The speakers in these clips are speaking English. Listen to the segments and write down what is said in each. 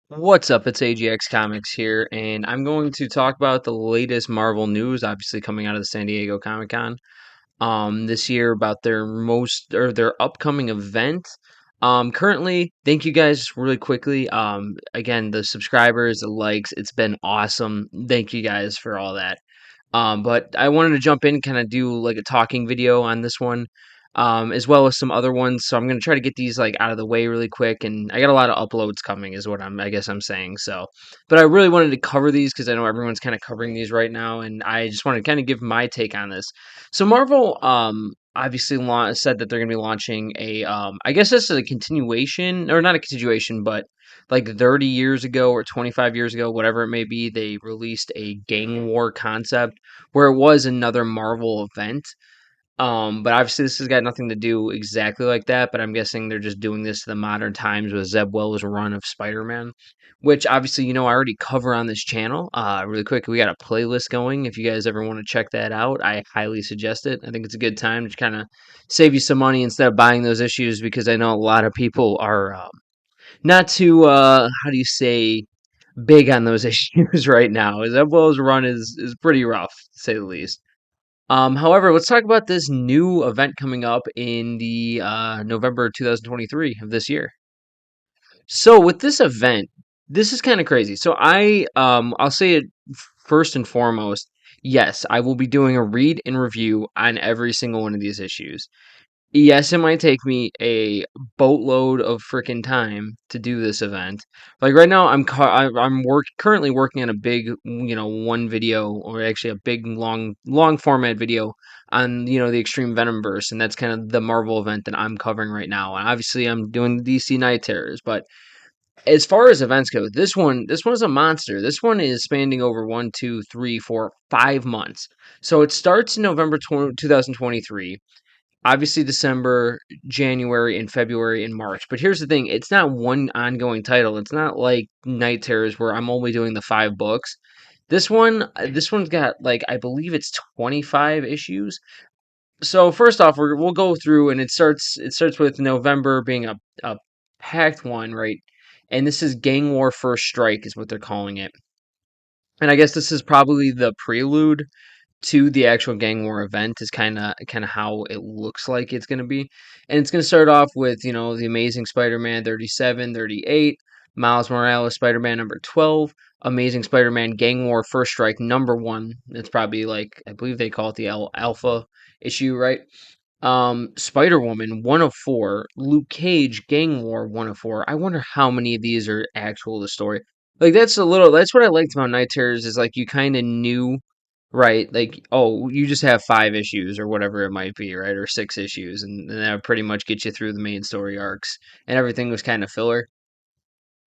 What's up? It's AGX Comics here, and I'm going to talk about the latest Marvel news, obviously coming out of the San Diego Comic Con this year about their upcoming event. Currently, thank you guys really quickly. Again, the subscribers, the likes, it's been awesome. Thank you guys for all that. But I wanted to jump in, kind of do like a talking video on this one, as well as some other ones. So I'm gonna try to get these like out of the way really quick, and I got a lot of uploads coming, is what I guess I'm saying. So, but I really wanted to cover these because I know everyone's kind of covering these right now, and I just wanted to kind of give my take on this. So Marvel, obviously said that they're gonna be launching I guess this is a continuation, or not a continuation, but like 30 years ago or 25 years ago, whatever it may be, they released a gang war concept where it was another Marvel event. But obviously this has got nothing to do exactly like that, but I'm guessing they're just doing this to the modern times with Zeb Wells' run of Spider-Man, which obviously, I already cover on this channel. Really quick, we got a playlist going. If you guys ever want to check that out, I highly suggest it. I think it's a good time to kind of save you some money instead of buying those issues because I know a lot of people are not too how do you say big on those issues right now. Zeb Wells' run is pretty rough, to say the least. However, let's talk about this new event coming up in the November 2023 of this year. So with this event, this is kind of crazy. So I'll say it first and foremost. Yes, I will be doing a read and review on every single one of these issues. Yes, it might take me a boatload of freaking time to do this event. Like right now, I'm currently working on a big, one video, or actually a big long format video on the Extreme Venomverse, and that's kind of the Marvel event that I'm covering right now. And obviously, I'm doing the DC Night Terrors, but as far as events go, this one is a monster. This one is spanning over 1, 2, 3, 4, 5 months. So it starts in November 2023, obviously December, January, and February and March. But here's the thing, it's not one ongoing title. It's not like Night Terrors where I'm only doing the 5 books. This one's got like I believe it's 25 issues. So first off, we'll go through and it starts with November being a packed one, right? And this is Gang War First Strike is what they're calling it. And I guess this is probably the prelude to the actual gang war event is kind of how it looks like it's going to be. And it's going to start off with, the Amazing Spider-Man 37, 38, Miles Morales Spider-Man number 12, Amazing Spider-Man Gang War First Strike number 1. It's probably like I believe they call it the Alpha issue, right? Spider-Woman 104, Luke Cage Gang War 104. I wonder how many of these are actual to the story. Like that's what I liked about Night Terrors is like you kind of knew. Right, like, oh, you just have 5 issues or whatever it might be, right? Or 6 issues, and that would pretty much get you through the main story arcs, and everything was kind of filler.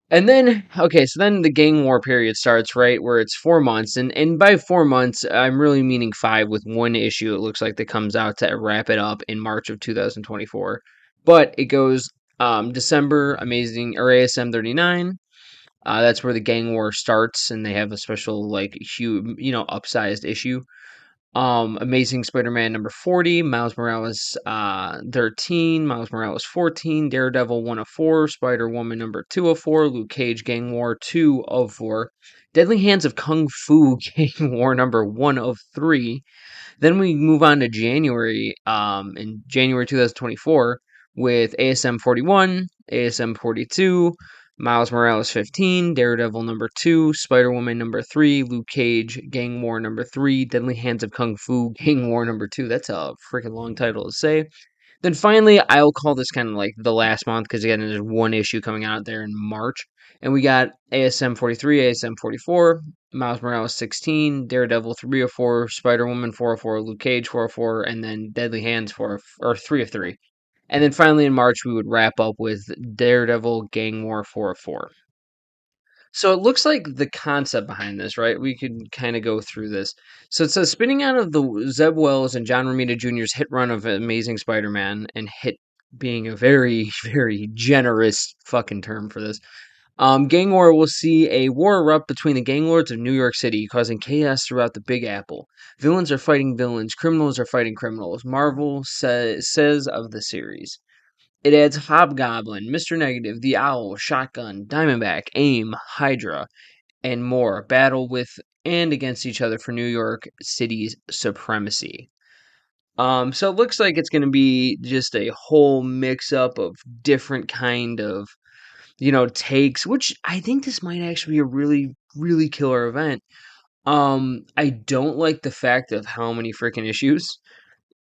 And then, okay, so then the gang war period starts, right, where it's 4 months, and by 4 months, I'm really meaning 5 with one issue. It looks like that comes out to wrap it up in March of 2024. But it goes December, Amazing or ASM 39. That's where the gang war starts, and they have a special like huge, upsized issue. Amazing Spider-Man number 40, Miles Morales 13, Miles Morales 14, Daredevil 104, Spider-Woman number 204, Luke Cage Gang War 204, Deadly Hands of Kung Fu Gang War number 103. Then we move on to January, in January 2024 with ASM 41, ASM 42, Miles Morales 15, Daredevil number 2, Spider Woman number 3, Luke Cage Gang War number 3, Deadly Hands of Kung Fu Gang War number 2. That's a freaking long title to say. Then finally, I'll call this kind of like the last month because again, there's one issue coming out there in March. And we got ASM 43, ASM 44, Miles Morales 16, Daredevil 304, Spider Woman 404, Luke Cage 404, and then Deadly Hands 4 or 3 of 3. And then finally in March, we would wrap up with Daredevil Gang War 404. So it looks like the concept behind this, right? We could kind of go through this. So it says spinning out of the Zeb Wells and John Romita Jr.'s hit run of Amazing Spider-Man, and hit being a very, very generous fucking term for this. Gang war will see a war erupt between the gang lords of New York City, causing chaos throughout the Big Apple. Villains are fighting villains, criminals are fighting criminals. Marvel says of the series. It adds Hobgoblin, Mr. Negative, the Owl, Shotgun, Diamondback, AIM, Hydra, and more battle with and against each other for New York City's supremacy. So it looks like it's going to be just a whole mix up of different kind of, takes, which I think this might actually be a really, really killer event. I don't like the fact of how many freaking issues.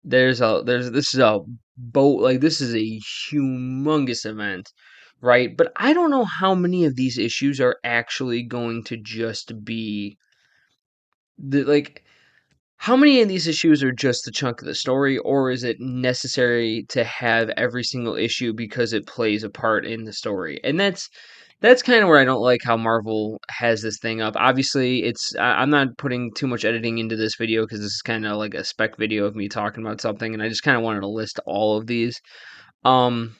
This is a boat, like, this is a humongous event, right? But I don't know how many of these issues are actually going to just be like, how many of these issues are just a chunk of the story, or is it necessary to have every single issue because it plays a part in the story? And that's kind of where I don't like how Marvel has this thing up. Obviously, I'm not putting too much editing into this video because this is kind of like a spec video of me talking about something, and I just kind of wanted to list all of these. Um,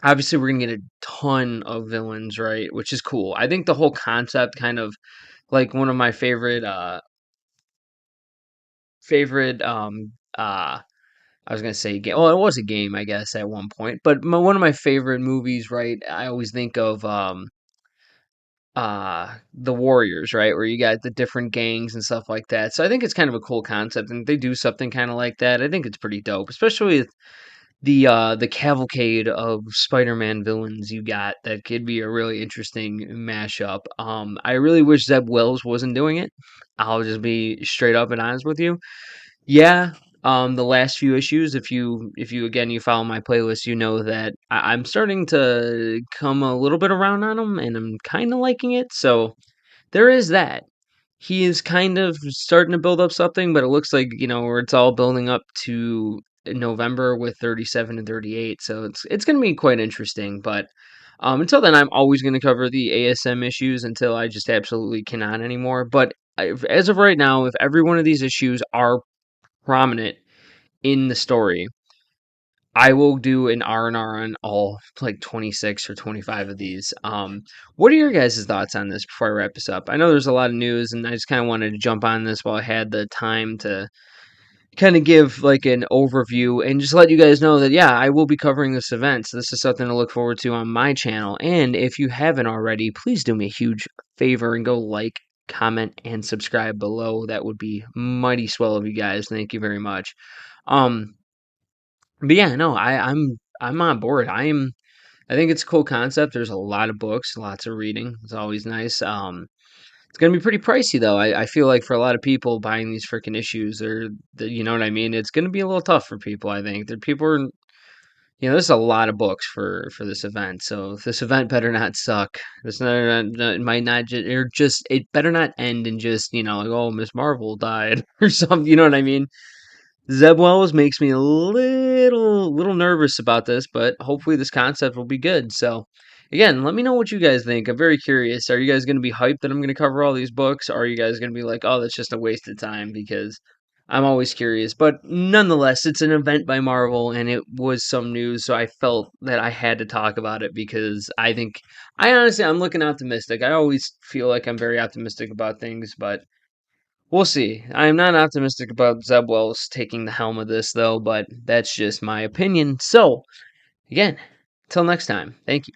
Obviously, we're gonna get a ton of villains, right? Which is cool. I think the whole concept kind of like one of my favorite I was gonna say game. Well, it was a game, I guess, at one point. But one of my favorite movies, right? I always think of the Warriors, right, where you got the different gangs and stuff like that. So I think it's kind of a cool concept, and they do something kind of like that. I think it's pretty dope, especially with the cavalcade of Spider-Man villains you got. That could be a really interesting mashup. I really wish Zeb Wells wasn't doing it. I'll just be straight up and honest with you. Yeah, the last few issues, if you again you follow my playlist, you know that I'm starting to come a little bit around on him, and I'm kind of liking it. So there is that. He is kind of starting to build up something, but it looks like where it's all building up to November with 37 and 38. So it's going to be quite interesting. But until then, I'm always going to cover the ASM issues until I just absolutely cannot anymore. But as of right now, if every one of these issues are prominent in the story, I will do an R&R on all like 26 or 25 of these. What are your guys' thoughts on this before I wrap this up? I know there's a lot of news, and I just kind of wanted to jump on this while I had the time to kind of give like an overview and just let you guys know that, yeah, I will be covering this event. So this is something to look forward to on my channel. And if you haven't already, please do me a huge favor and go like, comment, and subscribe below. That would be mighty swell of you guys. Thank you very much. Um, but yeah, no, I'm on board. I think it's a cool concept. There's a lot of books, lots of reading. It's always nice. It's gonna be pretty pricey though. I feel like for a lot of people buying these freaking issues, you know what I mean. It's gonna be a little tough for people. I think that people are, there's a lot of books for this event. So this event better not suck. It might not just it better not end in just like, oh, Miss Marvel died or something. You know what I mean? Zeb Wells makes me a little nervous about this, but hopefully this concept will be good. So again, let me know what you guys think. I'm very curious. Are you guys going to be hyped that I'm going to cover all these books? Or are you guys going to be like, oh, that's just a waste of time? Because I'm always curious. But nonetheless, it's an event by Marvel, and it was some news, so I felt that I had to talk about it because I honestly, I'm looking optimistic. I always feel like I'm very optimistic about things, but we'll see. I'm not optimistic about Zeb Wells taking the helm of this, though, but that's just my opinion. So, again, till next time, thank you.